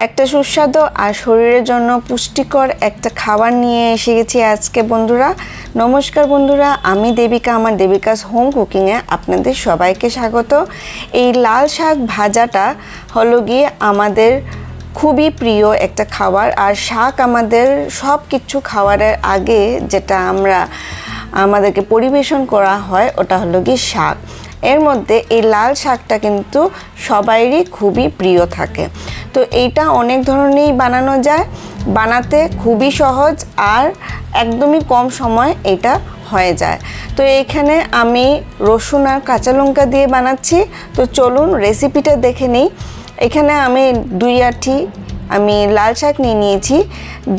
একটা সুস্বাদু আর শরীরের জন্য পুষ্টিকর একটা খাবার নিয়ে এসে গেছি আজকে বন্ধুরা। নমস্কার বন্ধুরা, আমি দেবিকা, আমার দেবিকাস হোম কুকিংয়ে আপনাদের সবাইকে স্বাগত। এই লাল শাক ভাজাটা হলো গিয়ে আমাদের খুবই প্রিয় একটা খাবার। আর শাক আমাদের সব কিছু খাবারের আগে যেটা আমাদেরকে পরিবেশন করা হয় ওটা হলো গিয়ে শাক। এর মধ্যে এই লাল শাকটা কিন্তু সবারই খুবই প্রিয় থাকে। তো এইটা অনেক ধরনেরই বানানো যায়, বানাতে খুবই সহজ আর একদমই কম সময় এটা হয়ে যায়। তো এইখানে আমি রসুন আর কাঁচা লঙ্কা দিয়ে বানাচ্ছি। তো চলুন রেসিপিটা দেখে নিই। এখানে আমি 2 আঁটি লাল শাক নিয়ে নিয়েছি।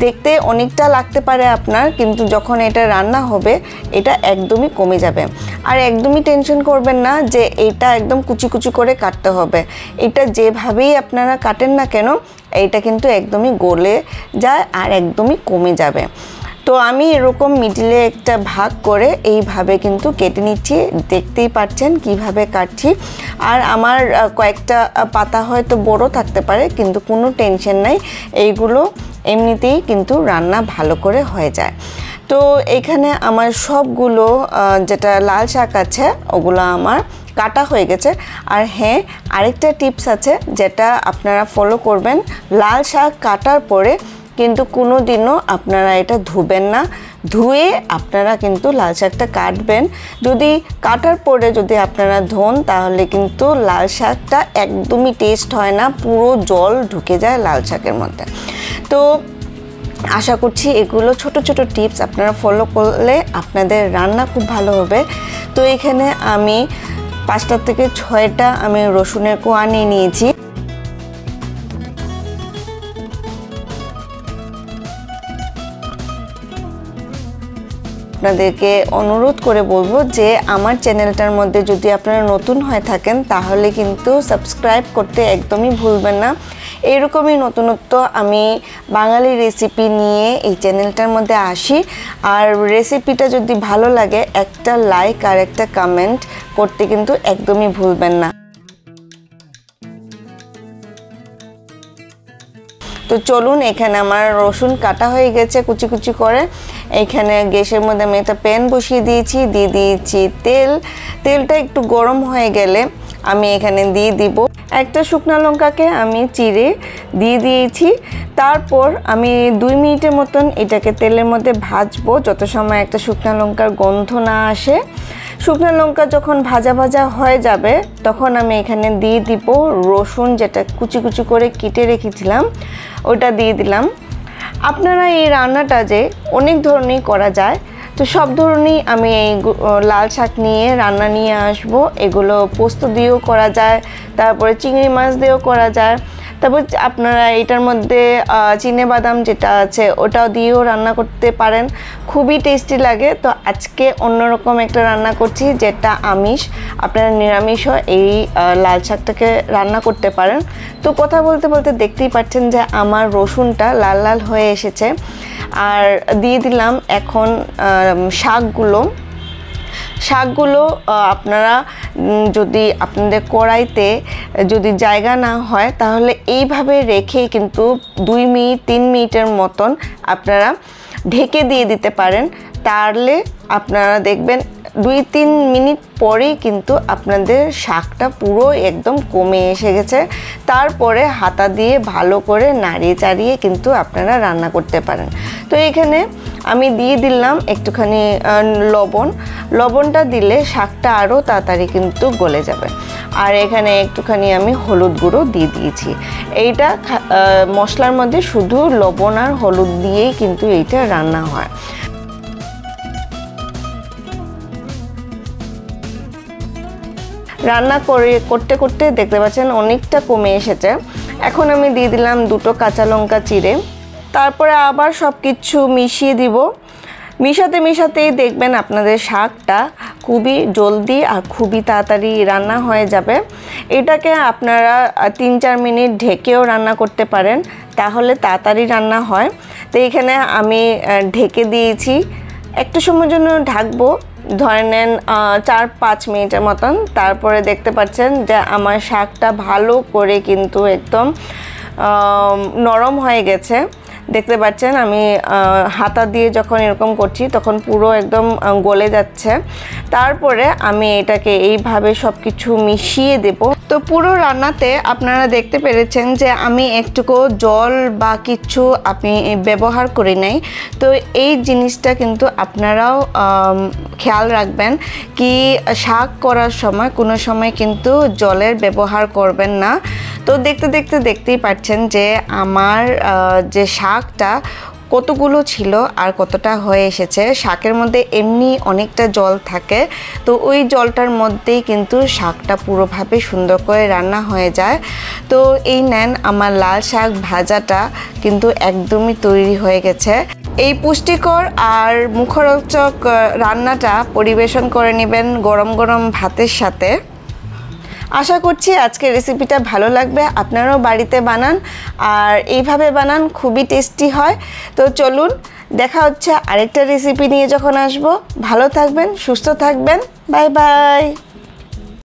দেখতে অনেকটা লাগতে পারে আপনার, কিন্তু যখন এটা রান্না হবে এটা একদমই কমে যাবে। আর একদমই টেনশন করবেন না যে এটা একদম কুচি কুচি করে কাটতে হবে। এটা যেভাবেই আপনারা কাটেন না কেন এইটা কিন্তু একদমই গলে যায় আর একদমই কমে যাবে। তো আমি এরকম মিডিলে একটা ভাগ করে এইভাবে কিন্তু কেটে নিচ্ছি। দেখতেই পাচ্ছেন কিভাবে কাটছি। আর আমার কয়েকটা পাতা হয়তো বড় থাকতে পারে, কিন্তু কোনো টেনশন নাই, এইগুলো এমনিতেই কিন্তু রান্না ভালো করে হয়ে যায়। তো এখানে আমার সবগুলো যেটা লাল শাক আছে ওগুলো আমার কাটা হয়ে গেছে। আর হ্যাঁ, আরেকটা টিপস আছে যেটা আপনারা ফলো করবেন। লাল শাক কাটার পরে কিন্তু কোনো দিনও আপনারা এটা ধুবেন না, ধুয়ে আপনারা কিন্তু লাল শাকটা কাটবেন। যদি কাটার পরে যদি আপনারা ধোন তাহলে কিন্তু লাল শাকটা একদমই টেস্ট হয় না, পুরো জল ঢুকে যায় লাল শাকের মধ্যে। তো আশা করছি এগুলো ছোট ছোট টিপস আপনারা ফলো করলে আপনাদের রান্না খুব ভালো হবে। তো এখানে আমি 5টা থেকে 6টা আমি রসুনের কোয়া নিয়ে নিয়েছি। আপনাদেরকে অনুরোধ করে বলবো যে আমার চ্যানেলটার মধ্যে যদি আপনারা নতুন হয়ে থাকেন তাহলে কিন্তু সাবস্ক্রাইব করতে একদমই ভুলবেন না। এরকমই নতুনত্ব আমি বাঙালি রেসিপি নিয়ে এই চ্যানেলটার মধ্যে আসি। আর রেসিপিটা যদি ভালো লাগে একটা লাইক আর একটা কমেন্ট করতে কিন্তু একদমই ভুলবেন না। তো চলুন, এখানে আমার রসুন কাটা হয়ে গেছে কুচি কুচি করে। এখানে গ্যাসের মধ্যে আমি একটা প্যান বসিয়ে দিয়েছি, দিয়ে দিয়েছি তেল। তেলটা একটু গরম হয়ে গেলে আমি এখানে দিয়ে দিব একটা শুকনো লঙ্কাকে আমি চিড়ে দিয়ে দিয়েছি। তারপর আমি 2 মিনিটের মতন এটাকে তেলের মধ্যে ভাজবো, যত সময় একটা শুকনো লঙ্কার গন্ধ না আসে। শুকনো লঙ্কা যখন ভাজা ভাজা হয়ে যাবে তখন আমি এখানে দিয়ে দিব রসুন, যেটা কুচি কুচি করে কেটে রেখেছিলাম ওটা দিয়ে দিলাম। আপনারা এই রান্নাটা যে অনেক ধরনেরই করা যায়, তো সব ধরনেরই আমি এই লাল শাক নিয়ে রান্না নিয়ে আসব। এগুলো পোস্ত দিয়েও করা যায়, তারপরে চিংড়ি মাছ দিয়েও করা যায়, তারপর আপনারা এটার মধ্যে চিনেবাদাম যেটা আছে ওটাও দিয়েও রান্না করতে পারেন, খুবই টেস্টি লাগে। তো আজকে অন্যরকম একটা রান্না করছি যেটা আমিষ, আপনারা নিরামিষও এই লাল শাকটাকে রান্না করতে পারেন। তো কথা বলতে বলতে দেখতেই পাচ্ছেন যে আমার রসুনটা লাল লাল হয়ে এসেছে। আর দিয়ে দিলাম এখন শাকগুলো আপনারা যদি আপনাদের কড়াইতে যদি জায়গা না হয় তাহলে এইভাবে রেখে কিন্তু 2 মিনিট 3 মিনিটের মতন আপনারা ঢেকে দিয়ে দিতে পারেন। তাহলে আপনারা দেখবেন 2-3 মিনিট পরেই কিন্তু আপনাদের শাকটা পুরো একদম কমে এসে গেছে। তারপরে হাতা দিয়ে ভালো করে নাড়িয়ে চাড়িয়ে কিন্তু আপনারা রান্না করতে পারেন। তো এখানে আমি দিয়ে দিলাম একটুখানি লবণটা দিলে শাকটা আরও তাড়াতাড়ি কিন্তু গলে যাবে। আর এখানে একটুখানি আমি হলুদ গুঁড়ো দিয়ে দিয়েছি। এইটা মশলার মধ্যে শুধু লবণ আর হলুদ দিয়েই কিন্তু এইটা রান্না হয়। রান্না করতে করতে দেখতে পাচ্ছেন অনেকটা কমে এসেছে। এখন আমি দিয়ে দিলাম 2টো কাঁচা লঙ্কা চিড়ে। তারপরে আবার সব কিছু মিশিয়ে দিব। মিশাতেই দেখবেন আপনাদের শাকটা খুবই জলদি আর খুবই তাড়াতাড়ি রান্না হয়ে যাবে। এটাকে আপনারা 3-4 মিনিট ঢেকেও রান্না করতে পারেন, তাহলে তাড়াতাড়ি রান্না হয়। তো এখানে আমি ঢেকে দিয়েছি, একটু সময়ের জন্য ঢাকবো, ধরে নেন 4-5 মিনিটের মতন। তারপরে দেখতে পাচ্ছেন যে আমার শাকটা ভালো করে কিন্তু একদম নরম হয়ে গেছে। দেখতে পাচ্ছেন আমি হাতা দিয়ে যখন এরকম করছি তখন পুরো একদম গলে যাচ্ছে। তারপরে আমি এটাকে এইভাবে সব কিছু মিশিয়ে দেব। তো পুরো রান্নাতে আপনারা দেখতে পেরেছেন যে আমি একটুকু জল বা কিছু আপনি ব্যবহার করি নাই। তো এই জিনিসটা কিন্তু আপনারাও খেয়াল রাখবেন কি শাক করার সময় কোনো সময় কিন্তু জলের ব্যবহার করবেন না। তো দেখতেই পাচ্ছেন যে আমার যে শাকটা কতগুলো ছিল আর কতটা হয়ে এসেছে। শাকের মধ্যে এমনি অনেকটা জল থাকে, তো ওই জলটার মধ্যেই কিন্তু শাকটা পুরোভাবে সুন্দর করে রান্না হয়ে যায়। তো এই নেন আমার লাল শাক ভাজাটা কিন্তু একদমই তৈরি হয়ে গেছে। এই পুষ্টিকর আর মুখরোচক রান্নাটা পরিবেশন করে নেবেন গরম গরম ভাতের সাথে। আশা করছি আজকের রেসিপিটা ভালো লাগবে, আপনারাও বাড়িতে বানান আর এইভাবে বানান, খুবই টেস্টি হয়। তো চলুন দেখা হচ্ছে আরেকটা রেসিপি নিয়ে যখন আসবো। ভালো থাকবেন, সুস্থ থাকবেন, বাই বাই।